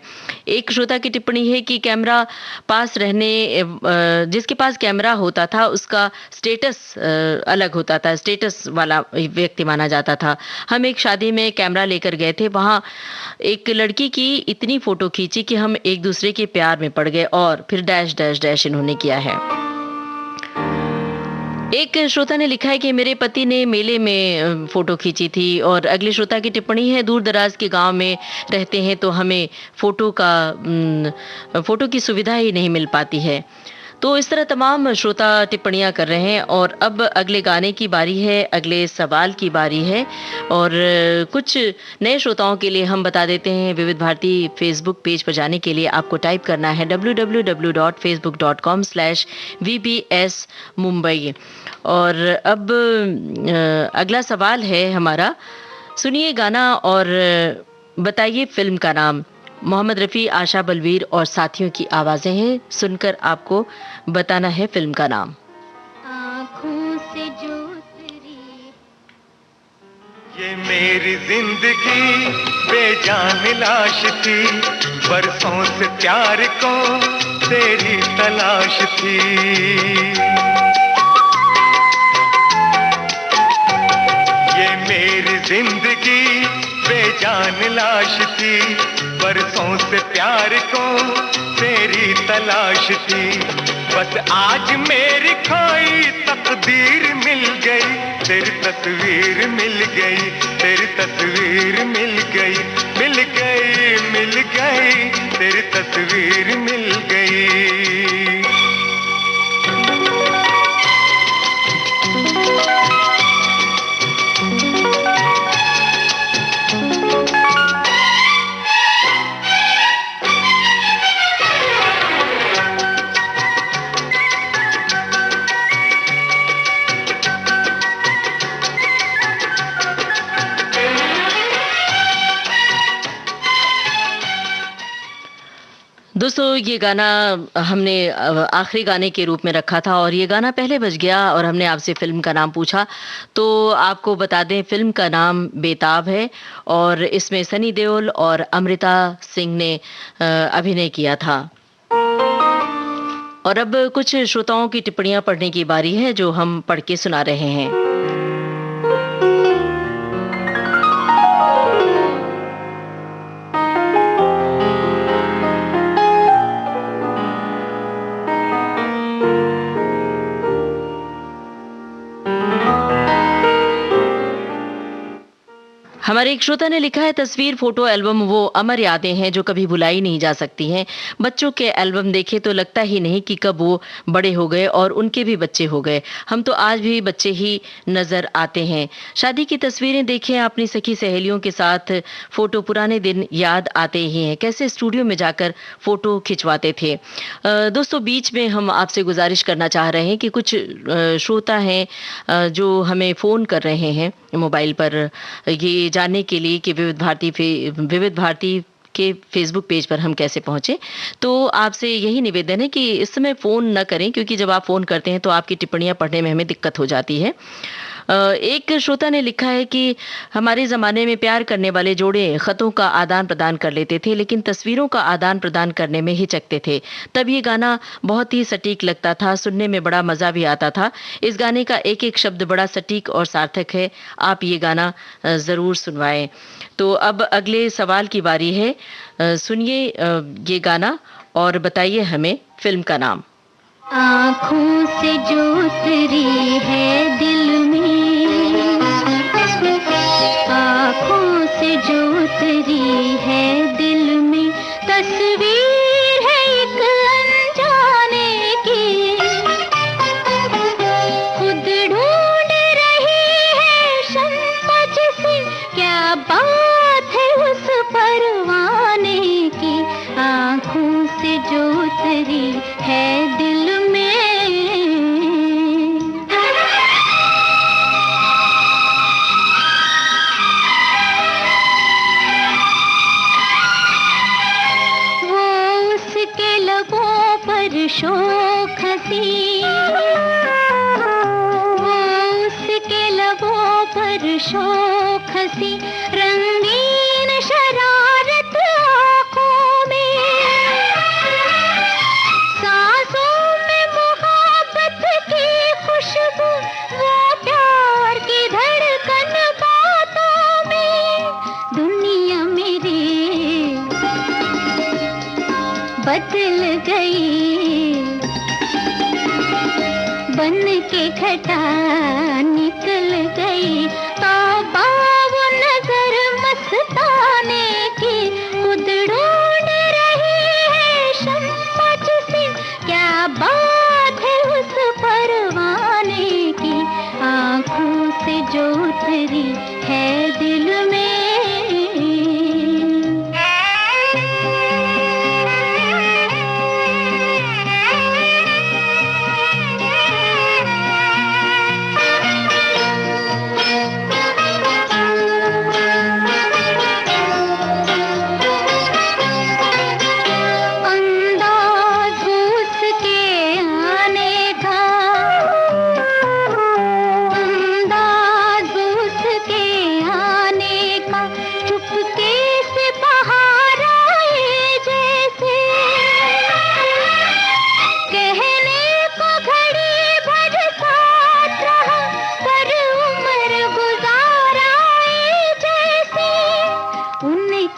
एक श्रोता की टिप्पणी है कि कैमरा पास रहने जिसके पास कैमरा होता था उसका स्टेटस अलग होता था, स्टेटस वाला व्यक्ति माना जाता था। हम एक शादी में कैमरा लेकर गए थे, वहाँ एक लड़की की इतनी फोटो खींची कि हम एक दूसरे के प्यार में पड़ गए और फिर डैश डैश डैश इन्होंने किया है। एक श्रोता ने लिखा है कि मेरे पति ने मेले में फोटो खींची थी। और अगले श्रोता की टिप्पणी है दूर दराज के गांव में रहते हैं तो हमें फोटो की सुविधा ही नहीं मिल पाती है। तो इस तरह तमाम श्रोता टिप्पणियां कर रहे हैं। और अब अगले गाने की बारी है, अगले सवाल की बारी है। और कुछ नए श्रोताओं के लिए हम बता देते हैं, विविध भारती फेसबुक पेज पर जाने के लिए आपको टाइप करना है www.facebook.com/VBS मुंबई। और अब अगला सवाल है हमारा, सुनिए गाना और बताइए फिल्म का नाम। मोहम्मद रफ़ी, आशा बलवीर और साथियों की आवाजें हैं, सुनकर आपको बताना है फिल्म का नाम। आँखों से जो तेरी ये मेरी जिंदगी बेजान लाश थी, बरसों से प्यार को तेरी तलाश थी। ये मेरी जिंदगी बेजान लाश थी, बरसों से प्यार को तेरी तलाश थी। बस आज मेरी खोई तकदीर मिल गई, तेरी तस्वीर मिल गई, तेरी तस्वीर मिल गई, मिल गई, मिल गई, तेरी तस्वीर मिल गई। दोस्तों ये गाना हमने आखिरी गाने के रूप में रखा था और ये गाना पहले बज गया और हमने आपसे फिल्म का नाम पूछा। तो आपको बता दें फिल्म का नाम बेताब है और इसमें सनी देओल और अमृता सिंह ने अभिनय किया था। और अब कुछ श्रोताओं की टिप्पणियां पढ़ने की बारी है जो हम पढ़ के सुना रहे हैं। हमारे एक श्रोता ने लिखा है तस्वीर फोटो एल्बम वो अमर यादें हैं जो कभी भुलाई नहीं जा सकती हैं। बच्चों के एल्बम देखे तो लगता ही नहीं कि कब वो बड़े हो गए और उनके भी बच्चे हो गए। हम तो आज भी बच्चे ही नजर आते हैं। शादी की तस्वीरें देखें अपनी सखी सहेलियों के साथ, फोटो पुराने दिन याद आते ही हैं, कैसे स्टूडियो में जाकर फोटो खिंचवाते थे। दोस्तों बीच में हम आपसे गुजारिश करना चाह रहे हैं कि कुछ श्रोता हैं जो हमें फोन कर रहे हैं मोबाइल पर ये जानने के लिए कि विविध भारती के फेसबुक पेज पर हम कैसे पहुंचे। तो आपसे यही निवेदन है कि इस समय फ़ोन न करें क्योंकि जब आप फ़ोन करते हैं तो आपकी टिप्पणियां पढ़ने में हमें दिक्कत हो जाती है। एक श्रोता ने लिखा है कि हमारे ज़माने में प्यार करने वाले जोड़े ख़तों का आदान प्रदान कर लेते थे लेकिन तस्वीरों का आदान प्रदान करने में हिचकते थे। तब ये गाना बहुत ही सटीक लगता था, सुनने में बड़ा मज़ा भी आता था। इस गाने का एक एक शब्द बड़ा सटीक और सार्थक है। आप ये गाना ज़रूर सुनवाएं। तो अब अगले सवाल की बारी है। सुनिए ये गाना और बताइए हमें फिल्म का नाम। आँखों से जो तेरी है दिल में, आँखों से जो तेरी है दिल में, तस्वीर है एक अनजाने की, खुद ढूंढ शोक हंसी रंगीन शरारत आँखों में, सांसों में मोहब्बत की खुशबू, वो प्यार की धड़कन बातों में। दुनिया मेरी बदल गई, बन के घटा निकल गई। तौबा वो नजर मस्ताने की, खुद ढूंढ रही है शम्मा जिसे। क्या बात है उस परवाने की, आंखों से जो उतरी है दिल में।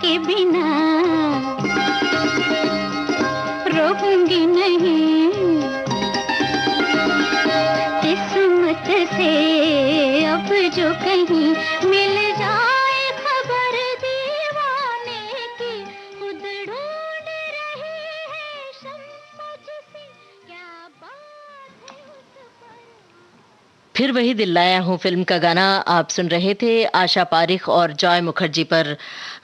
के बिना रोऊंगी नहीं, किस्मत से अब जो कहीं मिल जाए खबर दीवाने की, खुद ढूंढ रही है शम्मा जिसे। क्या बात है उस पर। फिर वही दिल लाया हूँ फिल्म का गाना आप सुन रहे थे। आशा पारिख और जॉय मुखर्जी पर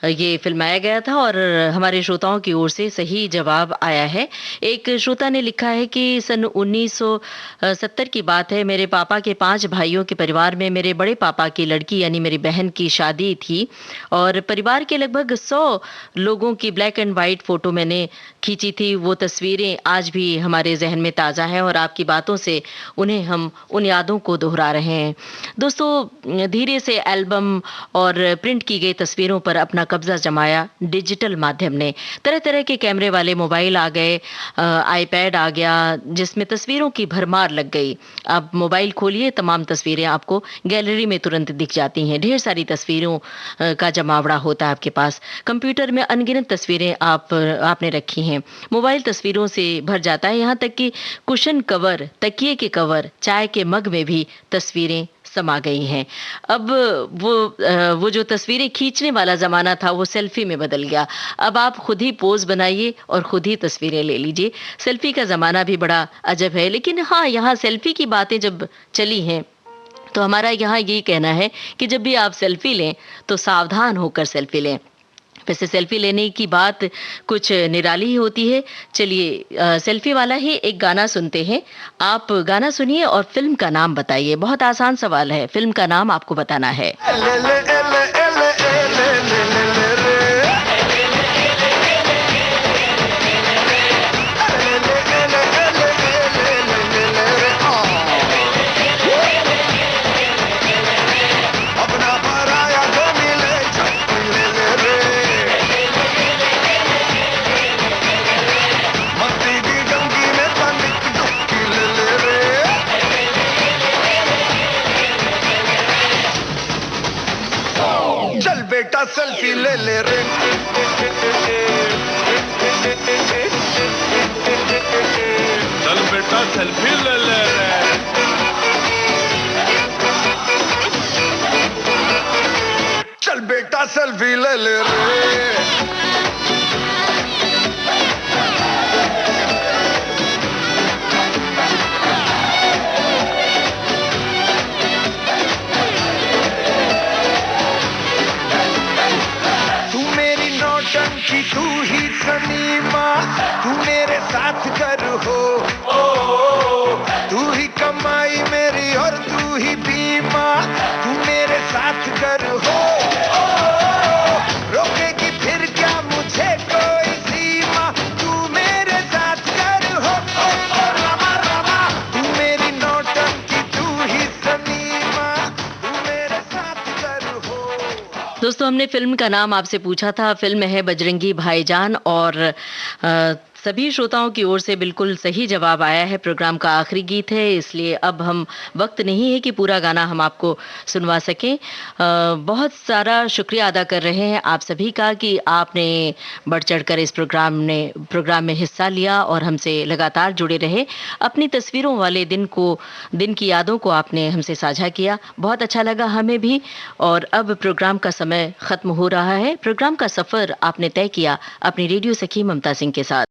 ये फिल्माया गया था और हमारे श्रोताओं की ओर से सही जवाब आया है। एक श्रोता ने लिखा है कि सन 1970 की बात है, मेरे पापा के 5 भाइयों के परिवार में मेरे बड़े पापा की लड़की यानी मेरी बहन की शादी थी और परिवार के लगभग 100 लोगों की ब्लैक एंड वाइट फोटो मैंने खींची थी। वो तस्वीरें आज भी हमारे जहन में ताज़ा हैं और आपकी बातों से उन्हें हम उन यादों को दोहरा रहे हैं। दोस्तों, धीरे से एल्बम और प्रिंट की गई तस्वीरों पर अपना कब्जा जमाया डिजिटल माध्यम ने। तरह तरह के कैमरे वाले मोबाइल आ गए, आईपैड आ गया जिसमें तस्वीरों की भरमार लग गई। अब मोबाइल खोलिए, तमाम तस्वीरें आपको गैलरी में तुरंत दिख जाती हैं। ढेर सारी तस्वीरों का जमावड़ा होता है आपके पास। कंप्यूटर में अनगिनत तस्वीरें आपने रखी हैं। मोबाइल तस्वीरों से भर जाता है, यहाँ तक कि कुशन कवर, तकिए के कवर, चाय के मग में भी तस्वीरें समा गई हैं। अब वो जो तस्वीरें खींचने वाला जमाना था वो सेल्फी में बदल गया। अब आप खुद ही पोज बनाइए और खुद ही तस्वीरें ले लीजिए। सेल्फी का जमाना भी बड़ा अजब है। लेकिन हाँ, यहाँ सेल्फी की बातें जब चली हैं तो हमारा यहाँ यही कहना है कि जब भी आप सेल्फी लें तो सावधान होकर सेल्फी लें। वैसे सेल्फी लेने की बात कुछ निराली ही होती है। चलिए सेल्फी वाला ही एक गाना सुनते हैं। आप गाना सुनिए और फिल्म का नाम बताइए। बहुत आसान सवाल है, फिल्म का नाम आपको बताना है। बेटा सेल्फी ले ले रे, चल बेटा सेल्फी ले ले रे, चल बेटा सेल्फी ले ले रे। तू ही सनीमा, तू मेरे साथ कर हो, तू ही कमाई मेरी और तू ही बीमा, तू मेरे साथ कर हो, रोकेगी फिर क्या मुझे कोई सीमा, तू मेरे साथ कर हो, रमा रमा, तू मेरी नौटंकी तू ही सनीमा, तू मेरे साथ कर दोस्तों, हमने फिल्म का नाम आपसे पूछा था। फिल्म है बजरंगी भाईजान और सभी श्रोताओं की ओर से बिल्कुल सही जवाब आया है। प्रोग्राम का आखिरी गीत है, इसलिए अब हम वक्त नहीं है कि पूरा गाना हम आपको सुनवा सकें। बहुत सारा शुक्रिया अदा कर रहे हैं आप सभी का कि आपने बढ़ चढ़कर इस प्रोग्राम में हिस्सा लिया और हमसे लगातार जुड़े रहे। अपनी तस्वीरों वाले दिन की यादों को आपने हमसे साझा किया। बहुत अच्छा लगा हमें भी। और अब प्रोग्राम का समय खत्म हो रहा है। प्रोग्राम का सफर आपने तय किया अपनी रेडियो सखी ममता सिंह के साथ।